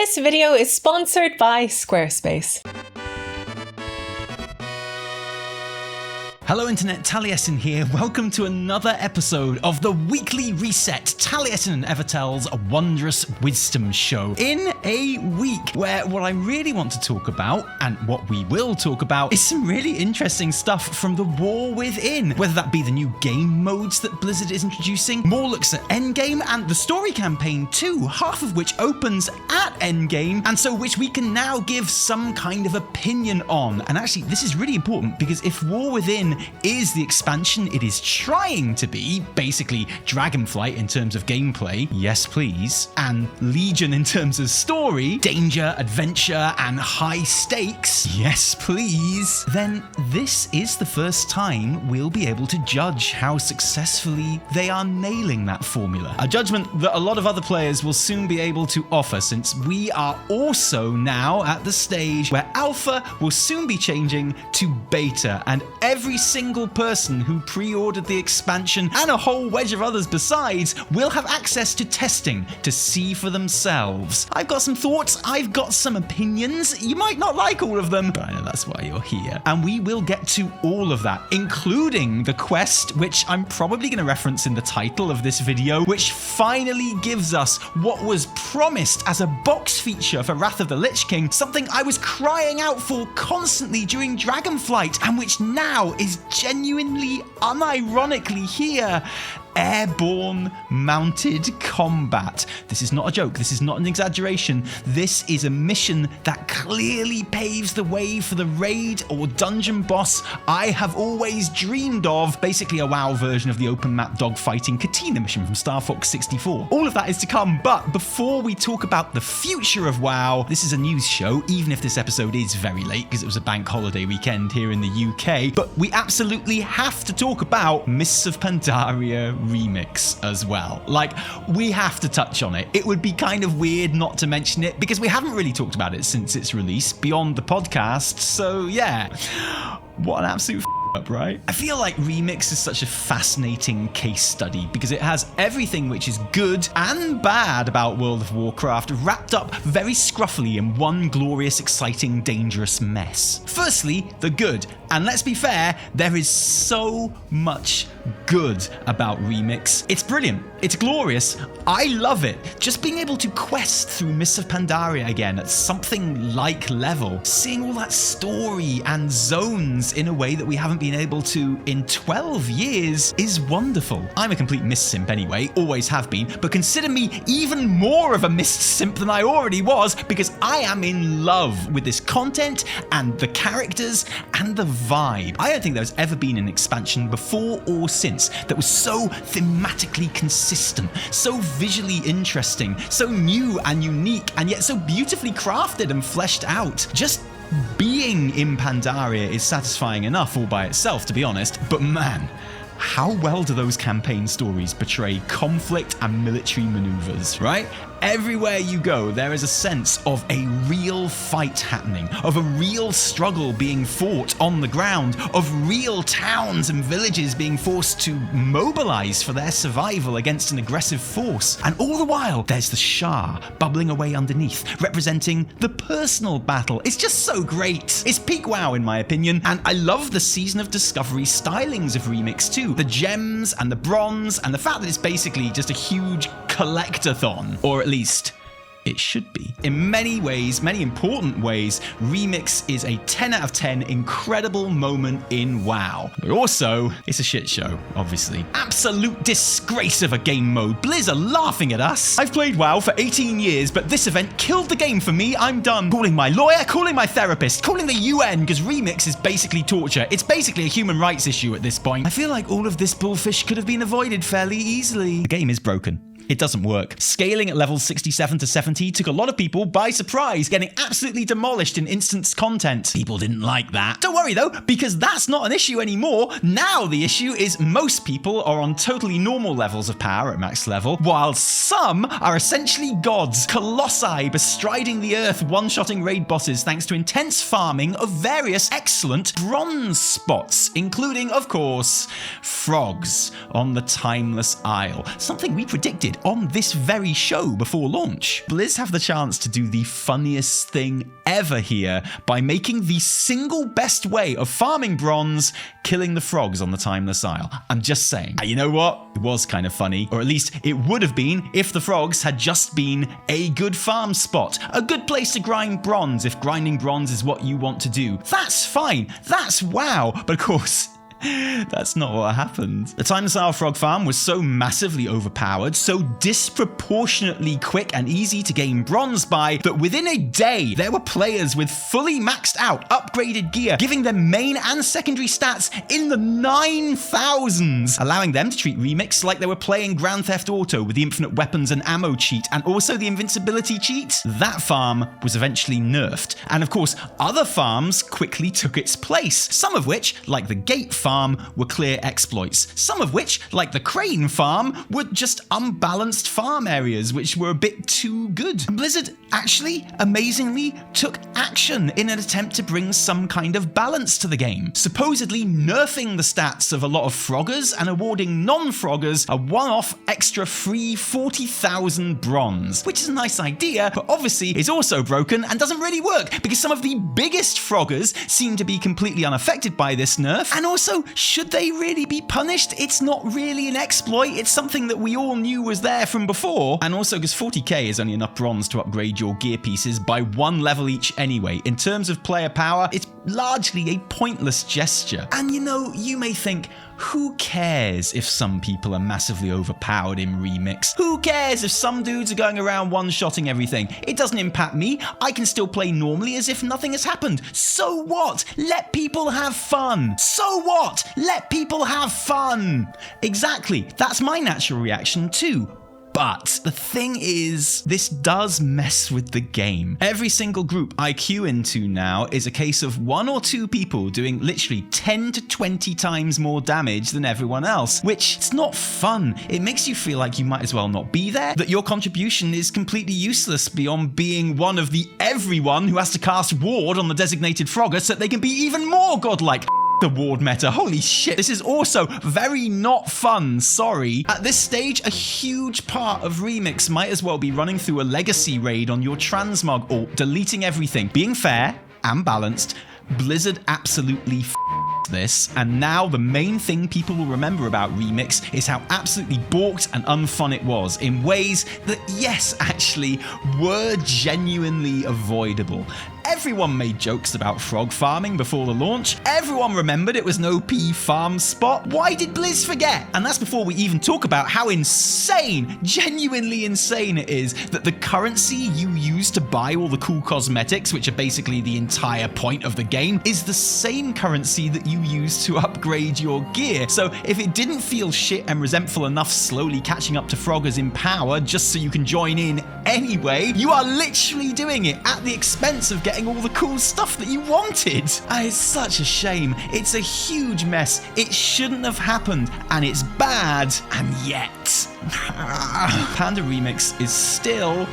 This video is sponsored by Squarespace. Hello Internet, Taliesin here. Welcome to another episode of the weekly reset, Taliesin and Evitel's Wondrous Wisdom Show. In a week where what I really want to talk about, and what we will talk about, is some really interesting stuff from the War Within. Whether that be the new game modes that Blizzard is introducing, more looks at Endgame, and the story campaign too, half of which opens at Endgame, and so which we can now give some kind of opinion on. And actually, this is really important because if War Within is the expansion it is trying to be, basically Dragonflight in terms of gameplay, yes please, and Legion in terms of story, danger, adventure, and high stakes, yes please, then this is the first time we'll be able to judge how successfully they are nailing that formula. A judgment that a lot of other players will soon be able to offer, since we are also now at the stage where Alpha will soon be changing to Beta, and every single person who pre-ordered the expansion, and a whole wedge of others besides, will have access to testing to see for themselves. I've got some thoughts, I've got some opinions, you might not like all of them, but I know that's why you're here. And we will get to all of that, including the quest, which I'm probably going to reference in the title of this video, which finally gives us what was promised as a box feature for Wrath of the Lich King, something I was crying out for constantly during Dragonflight, and which now is genuinely, unironically here. Airborne mounted combat. This is not a joke. This is not an exaggeration. This is a mission that clearly paves the way for the raid or dungeon boss I have always dreamed of. Basically a WoW version of the open map dogfighting Katina mission from Star Fox 64. All of that is to come, but before we talk about the future of WoW, this is a news show, even if this episode is very late because it was a bank holiday weekend here in the UK, but we absolutely have to talk about Mists of Pandaria remix as well. Like, we have to touch on it. It would be kind of weird not to mention it because we haven't really talked about it since its release beyond the podcast, so yeah. What an absolute up, right? I feel like Remix is such a fascinating case study because it has everything which is good and bad about World of Warcraft wrapped up very scruffily in one glorious, exciting, dangerous mess. Firstly, the good. And let's be fair, there is so much good about Remix. It's brilliant. It's glorious. I love it. Just being able to quest through Mists of Pandaria again at something like level, seeing all that story and zones in a way that we haven't been able to in 12 years is wonderful. I'm a complete Mist simp anyway, always have been, but consider me even more of a Mist simp than I already was because I am in love with this content and the characters and the vibe. I don't think there's ever been an expansion before or since that was so thematically consistent, so visually interesting, so new and unique, and yet so beautifully crafted and fleshed out. Just being in Pandaria is satisfying enough all by itself, to be honest, but man, how well do those campaign stories portray conflict and military maneuvers, right? Everywhere you go, there is a sense of a real fight happening, of a real struggle being fought on the ground, of real towns and villages being forced to mobilize for their survival against an aggressive force. And all the while, there's the Shah bubbling away underneath, representing the personal battle. It's just so great. It's peak WoW in my opinion, and I love the Season of Discovery stylings of Remix too. The gems and the bronze, and the fact that it's basically just a huge collectathon, or at least it should be. In many ways, many important ways, Remix is a 10 out of 10 incredible moment in WoW. But also, it's a shit show, obviously. Absolute disgrace of a game mode. Blizz are laughing at us. I've played WoW for 18 years, but this event killed the game for me. I'm done. Calling my lawyer, calling my therapist, calling the UN, because Remix is basically torture. It's basically a human rights issue at this point. I feel like all of this bullfish could have been avoided fairly easily. The game is broken. It doesn't work. Scaling at levels 67 to 70 took a lot of people by surprise, getting absolutely demolished in instance content. People didn't like that. Don't worry though, because that's not an issue anymore. Now the issue is most people are on totally normal levels of power at max level, while some are essentially gods, colossi bestriding the earth, one-shotting raid bosses thanks to intense farming of various excellent bronze spots, including, of course, frogs on the Timeless Isle. Something we predicted did on this very show before launch. Blizz have the chance to do the funniest thing ever here by making the single best way of farming bronze killing the frogs on the Timeless Isle. I'm just saying. And you know what? It was kind of funny, or at least it would have been if the frogs had just been a good farm spot, a good place to grind bronze if grinding bronze is what you want to do. That's fine. That's WoW. But of course, that's not what happened. The Timeless Isle Frog Farm was so massively overpowered, so disproportionately quick and easy to gain bronze by, that within a day, there were players with fully maxed out, upgraded gear, giving them main and secondary stats in the 9,000s, allowing them to treat Remix like they were playing Grand Theft Auto with the infinite weapons and ammo cheat, and also the invincibility cheat. That farm was eventually nerfed, and of course, other farms quickly took its place, some of which, like the Gate Farm, were clear exploits, some of which, like the Crane Farm, were just unbalanced farm areas which were a bit too good. Blizzard actually, amazingly, took action in an attempt to bring some kind of balance to the game, supposedly nerfing the stats of a lot of froggers and awarding non-froggers a one-off extra free 40,000 bronze, which is a nice idea, but obviously is also broken and doesn't really work because some of the biggest froggers seem to be completely unaffected by this nerf, and also, should they really be punished? It's not really an exploit, it's something that we all knew was there from before. And also because 40k is only enough bronze to upgrade your gear pieces by 1 level each anyway. In terms of player power, it's largely a pointless gesture. And you know, you may think, who cares if some people are massively overpowered in Remix? Who cares if some dudes are going around one-shotting everything? It doesn't impact me. I can still play normally as if nothing has happened. So what? Let people have fun. So what? Let people have fun. Exactly. That's my natural reaction too. But the thing is, this does mess with the game. Every single group I queue into now is a case of 1 or 2 people doing literally 10 to 20 times more damage than everyone else, which it's not fun. It makes you feel like you might as well not be there, that your contribution is completely useless beyond being one of the everyone who has to cast ward on the designated frogger so that they can be even more godlike. The ward meta. Holy shit, this is also very not fun, sorry. At this stage, a huge part of Remix might as well be running through a legacy raid on your transmog or deleting everything. Being fair and balanced, Blizzard absolutely this, and now the main thing people will remember about Remix is how absolutely balked and unfun it was in ways that, yes, actually were genuinely avoidable. Everyone made jokes about frog farming before the launch. Everyone remembered it was an OP farm spot. Why did Blizz forget? And that's before we even talk about how insane, genuinely insane it is that the currency you use to buy all the cool cosmetics, which are basically the entire point of the game, is the same currency that you use to upgrade your gear. So if it didn't feel shit and resentful enough slowly catching up to froggers in power just so you can join in anyway, you are literally doing it at the expense of getting all the cool stuff that you wanted. It's such a shame. It's a huge mess. It shouldn't have happened, and it's bad, and yet Panda Remix is still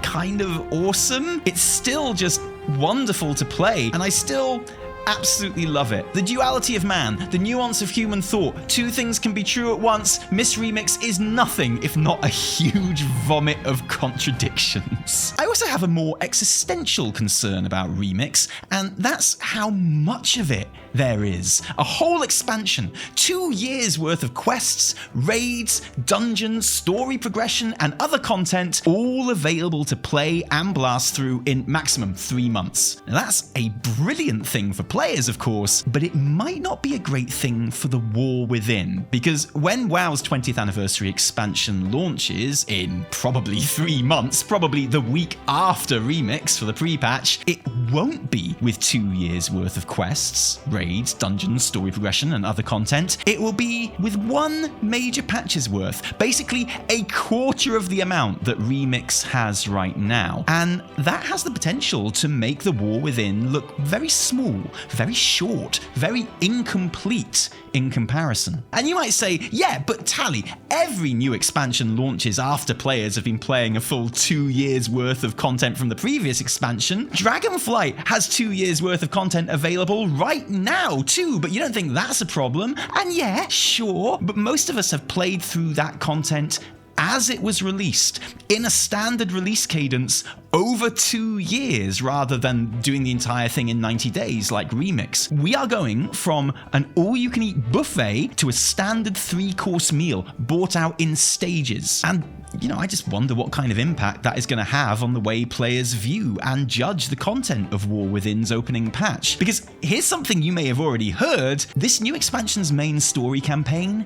kind of awesome. It's still just wonderful to play, and I still absolutely love it. The duality of man, the nuance of human thought, 2 things can be true at once. Miss Remix is nothing if not a huge vomit of contradictions. I also have a more existential concern about Remix, and that's how much of it there is. A whole expansion, 2 years worth of quests, raids, dungeons, story progression, and other content, all available to play and blast through in maximum 3 months. Now that's a brilliant thing for players, of course, but it might not be a great thing for the War Within, because when WoW's 20th anniversary expansion launches in probably 3 months, probably the week after Remix for the pre-patch, it won't be with 2 years worth of quests, raids, dungeons, story progression, and other content. It will be with 1 major patch's worth, basically a quarter of the amount that Remix has right now. And that has the potential to make the War Within look very small, very short, very incomplete in comparison. And you might say, yeah, but Tally, every new expansion launches after players have been playing a full 2 years worth of content from the previous expansion. Dragonflight has 2 years worth of content available right now too, but you don't think that's a problem? And yeah, sure, but most of us have played through that content as it was released in a standard release cadence over 2 years rather than doing the entire thing in 90 days like Remix. We are going from an all-you-can-eat buffet to a standard 3-course meal bought out in stages. And I just wonder what kind of impact that is going to have on the way players view and judge the content of War Within's opening patch. Because here's something you may have already heard: this new expansion's main story campaign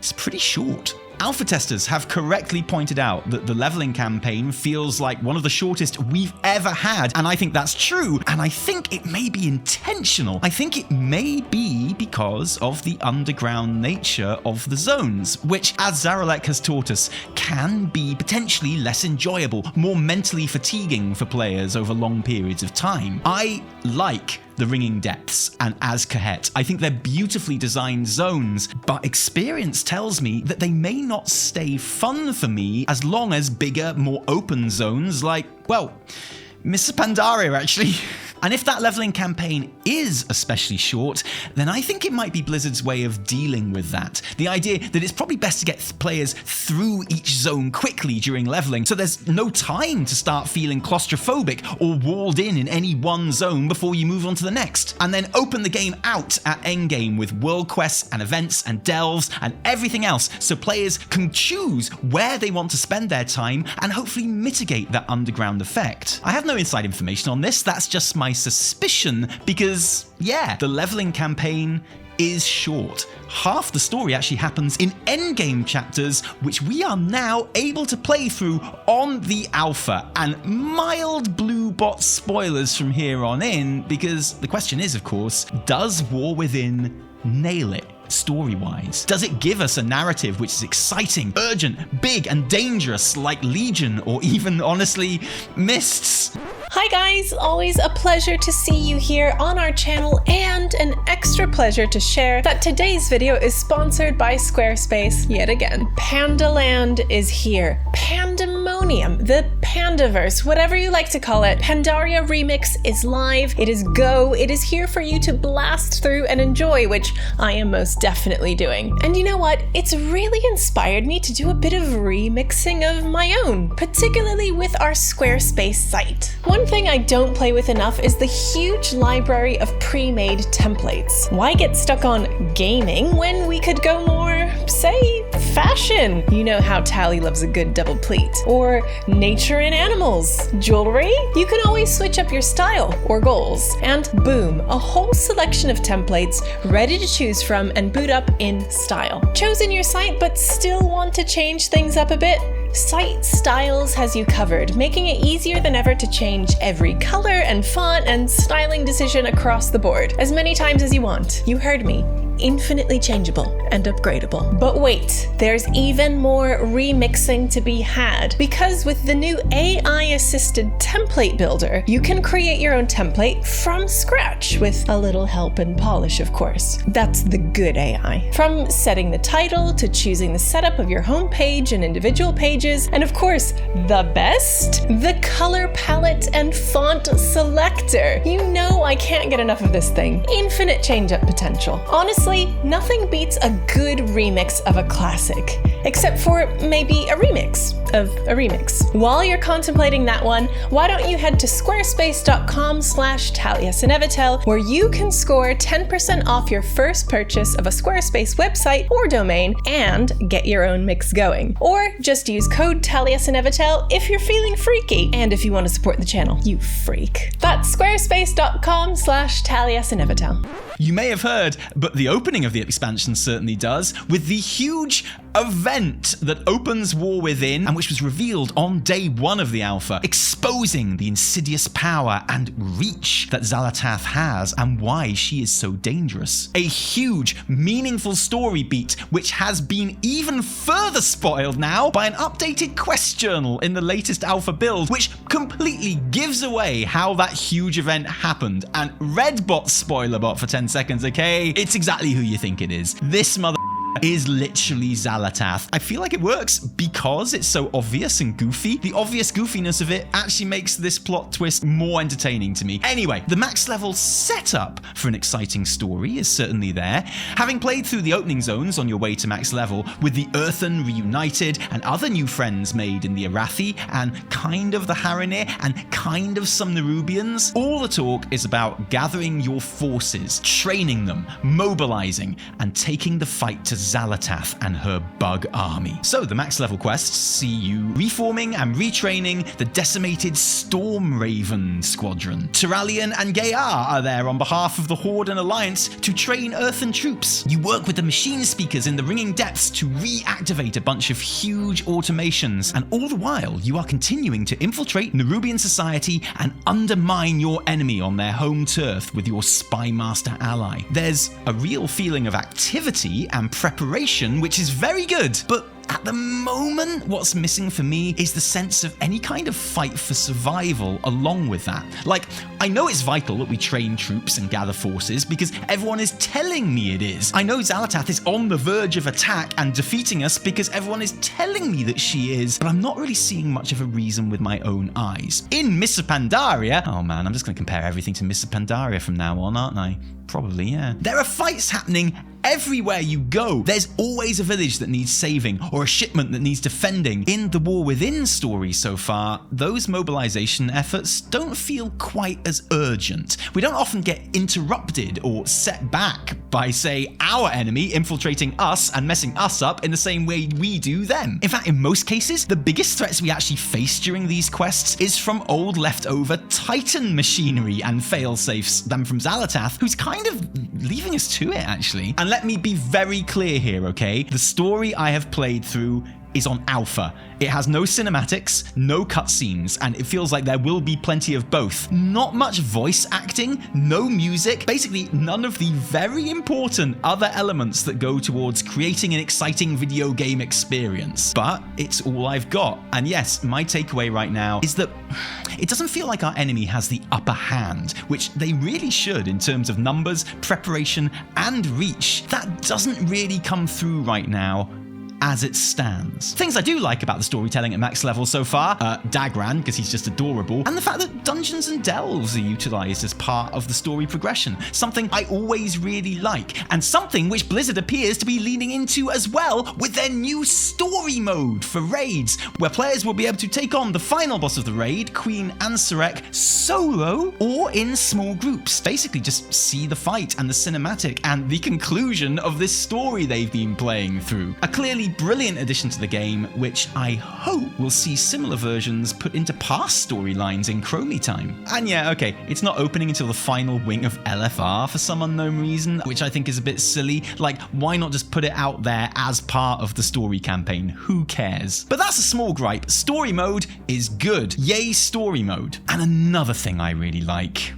is pretty short. Alpha testers have correctly pointed out that the leveling campaign feels like one of the shortest we've ever had, and I think that's true, and I think it may be intentional. I think it may be because of the underground nature of the zones, which, as Zaralek has taught us, can be potentially less enjoyable, more mentally fatiguing for players over long periods of time. I like the Ringing Depths and Azkahet. I think they're beautifully designed zones, but experience tells me that they may not stay fun for me as long as bigger, more open zones like, well, Mr. Pandaria actually. And if that leveling campaign is especially short, then I think it might be Blizzard's way of dealing with that. The idea that it's probably best to get players through each zone quickly during leveling, so there's no time to start feeling claustrophobic or walled in any one zone before you move on to the next. And then open the game out at endgame with world quests and events and delves and everything else, so players can choose where they want to spend their time and hopefully mitigate that underground effect. I have no inside information on this, that's just my suspicion, because the leveling campaign is short. Half the story actually happens in endgame chapters, which we are now able to play through on the alpha, and mild Bluebot spoilers from here on in, because the question is, of course, does War Within nail it? Story-wise? Does it give us a narrative which is exciting, urgent, big and dangerous like Legion or even, honestly, Mists? Hi guys, always a pleasure to see you here on our channel, and an extra pleasure to share that today's video is sponsored by Squarespace yet again. Pandaland is here. Pandemonium, the Pandaverse, whatever you like to call it. Pandaria Remix is live, it is go, it is here for you to blast through and enjoy, which I am most definitely doing. And you know what? It's really inspired me to do a bit of remixing of my own, particularly with our Squarespace site. One thing I don't play with enough is the huge library of pre-made templates. Why get stuck on gaming when we could go more, say, fashion? You know how Tally loves a good double pleat. Or nature and animals. Jewelry? You can always switch up your style or goals. And boom, a whole selection of templates ready to choose from and boot up in style. Chosen your site but still want to change things up a bit? Site Styles has you covered, making it easier than ever to change every color and font and styling decision across the board, as many times as you want. You heard me. Infinitely changeable and upgradable. But wait, there's even more remixing to be had, because with the new AI-assisted template builder, you can create your own template from scratch with a little help and polish, of course. That's the good AI. From setting the title to choosing the setup of your homepage and individual pages, and of course, the best, the color palette and font selector. You know I can't get enough of this thing. Infinite change-up potential. Honestly, nothing beats a good remix of a classic, except for maybe a remix of a remix. While you're contemplating that one, why don't you head to squarespace.com/Taliesin Evitel, where you can score 10% off your first purchase of a Squarespace website or domain and get your own mix going. Or just use code Taliesin Evitel if you're feeling freaky, and if you want to support the channel, you freak. That's squarespace.com/Taliesin Evitel. You may have heard, but the opening of the expansion certainly does, with the huge event that opens War Within, and which was revealed on day one of the alpha, exposing the insidious power and reach that Xal'atath has and why she is so dangerous. A huge, meaningful story beat, which has been even further spoiled now by an updated quest journal in the latest alpha build, which completely gives away how that huge event happened. And Redbot Spoiler bot for 10 seconds, okay? It's exactly who you think it is. This mother is literally Xal'atath. I feel like it works because it's so obvious and goofy. The obvious goofiness of it actually makes this plot twist more entertaining to me. Anyway, the max level setup for an exciting story is certainly there. Having played through the opening zones on your way to max level, with the Earthen reunited and other new friends made in the Arathi and kind of the Haranir and kind of some Nerubians, all the talk is about gathering your forces, training them, mobilizing, and taking the fight to Xal'atath and her bug army. So the max level quests see you reforming and retraining the decimated Stormraven squadron. Turalian and Gayar are there on behalf of the Horde and Alliance to train Earthen troops. You work with the machine speakers in the Ringing Depths to reactivate a bunch of huge automations, and all the while you are continuing to infiltrate Nerubian society and undermine your enemy on their home turf with your Spymaster ally. There's a real feeling of activity and preparation, which is very good, but at the moment, what's missing for me is the sense of any kind of fight for survival along with that. Like, I know it's vital that we train troops and gather forces because everyone is telling me it is. I know Xal'atath is on the verge of attack and defeating us because everyone is telling me that she is, but I'm not really seeing much of a reason with my own eyes. In Miss Pandaria, oh man, I'm just going to compare everything to Miss Pandaria from now on, aren't I? Probably, yeah. There are fights happening everywhere you go. There's always a village that needs saving or a shipment that needs defending. In the War Within story so far, those mobilization efforts don't feel quite as urgent. We don't often get interrupted or set back by, say, our enemy infiltrating us and messing us up in the same way we do them. In fact, in most cases, the biggest threats we actually face during these quests is from old leftover Titan machinery and failsafes than from Xal'atath, who's kind of leaving us to it, actually. And let me be very clear here, okay? The story I have played through is on alpha. It has no cinematics, no cutscenes, and it feels like there will be plenty of both. Not much voice acting, no music, basically none of the very important other elements that go towards creating an exciting video game experience. But it's all I've got. And yes, my takeaway right now is that it doesn't feel like our enemy has the upper hand, which they really should in terms of numbers, preparation, and reach. That doesn't really come through right now as it stands. Things I do like about the storytelling at max level so far, Dagran, because he's just adorable, and the fact that dungeons and delves are utilised as part of the story progression, something I always really like, and something which Blizzard appears to be leaning into as well with their new story mode for raids, where players will be able to take on the final boss of the raid, Queen Ansarek, solo or in small groups. Basically just see the fight and the cinematic and the conclusion of this story they've been playing through. A clearly brilliant addition to the game, which I hope will see similar versions put into past storylines in Chromie time. And yeah, okay, it's not opening until the final wing of LFR for some unknown reason, which I think is a bit silly. Like, why not just put it out there as part of the story campaign? Who cares? But that's a small gripe. Story mode is good. Yay, story mode. And another thing I really like: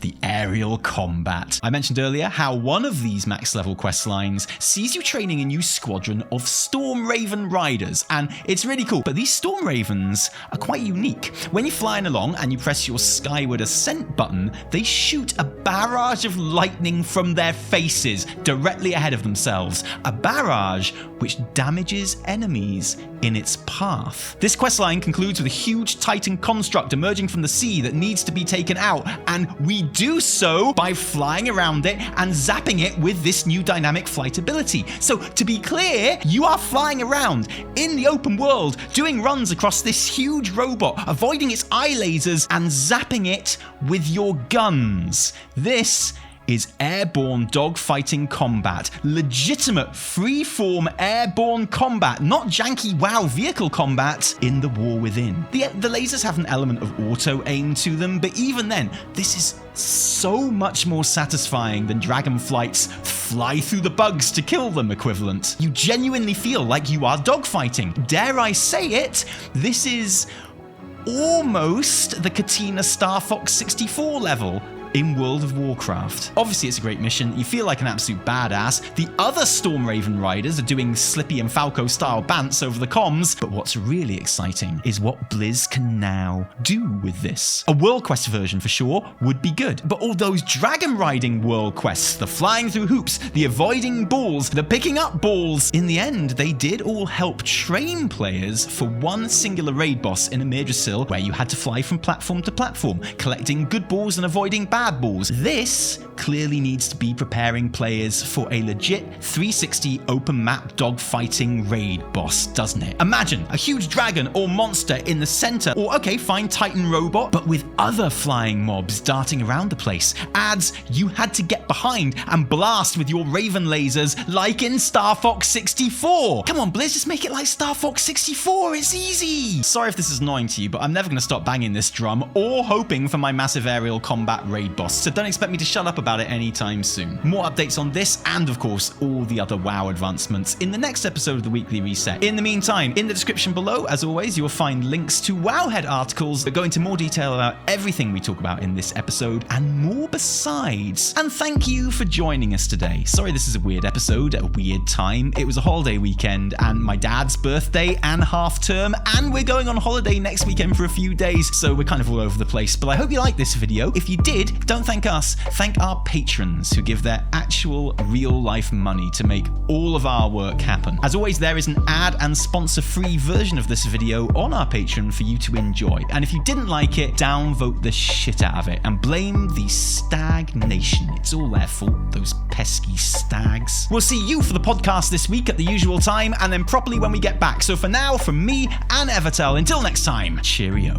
the aerial combat. I mentioned earlier how one of these max level quest lines sees you training a new squadron of Stormraven riders, and it's really cool. But these Stormravens are quite unique. When you're flying along and you press your skyward ascent button, they shoot a barrage of lightning from their faces directly ahead of themselves. A barrage which damages enemies in its path. This questline concludes with a huge Titan construct emerging from the sea that needs to be taken out, and we do so by flying around it and zapping it with this new dynamic flight ability. So to be clear, you are flying around in the open world, doing runs across this huge robot, avoiding its eye lasers and zapping it with your guns. This is airborne dogfighting combat. Legitimate free-form airborne combat, not janky WoW vehicle combat in the War Within. The lasers have an element of auto-aim to them, but even then, this is so much more satisfying than Dragonflight's fly through the bugs to kill them equivalent. You genuinely feel like you are dogfighting. Dare I say it, this is almost the Katina Star Fox 64 level in World of Warcraft. Obviously, it's a great mission. You feel like an absolute badass. The other Stormraven riders are doing Slippy and Falco-style bants over the comms, but what's really exciting is what Blizz can now do with this. A World Quest version, for sure, would be good, but all those dragon riding World Quests, the flying through hoops, the avoiding balls, the picking up balls, in the end, they did all help train players for one singular raid boss in Idrisil, where you had to fly from platform to platform, collecting good balls and avoiding bad balls. This clearly needs to be preparing players for a legit 360 open map dogfighting raid boss, doesn't it? Imagine a huge dragon or monster in the center, or okay, fine Titan robot, but with other flying mobs darting around the place. Adds you had to get behind and blast with your Raven lasers like in Star Fox 64. Come on, Blizz, just make it like Star Fox 64. It's easy. Sorry if this is annoying to you, but I'm never going to stop banging this drum or hoping for my massive aerial combat raid boss, so don't expect me to shut up about it anytime soon. More updates on this and, of course, all the other WoW advancements in the next episode of the Weekly Reset. In the meantime, in the description below, as always, you'll find links to Wowhead articles that go into more detail about everything we talk about in this episode and more besides. And thank you for joining us today. Sorry this is a weird episode at a weird time. It was a holiday weekend and my dad's birthday and half term, and we're going on holiday next weekend for a few days, so we're kind of all over the place. But I hope you liked this video. If you did, don't thank us, thank our patrons who give their actual real life money to make all of our work happen. As always, there is an ad and sponsor free version of this video on our Patreon for you to enjoy. And if you didn't like it, downvote the shit out of it and blame the stagnation. It's all their fault, those pesky stags. We'll see you for the podcast this week at the usual time and then properly when we get back. So for now, from me and Evitel, until next time, cheerio.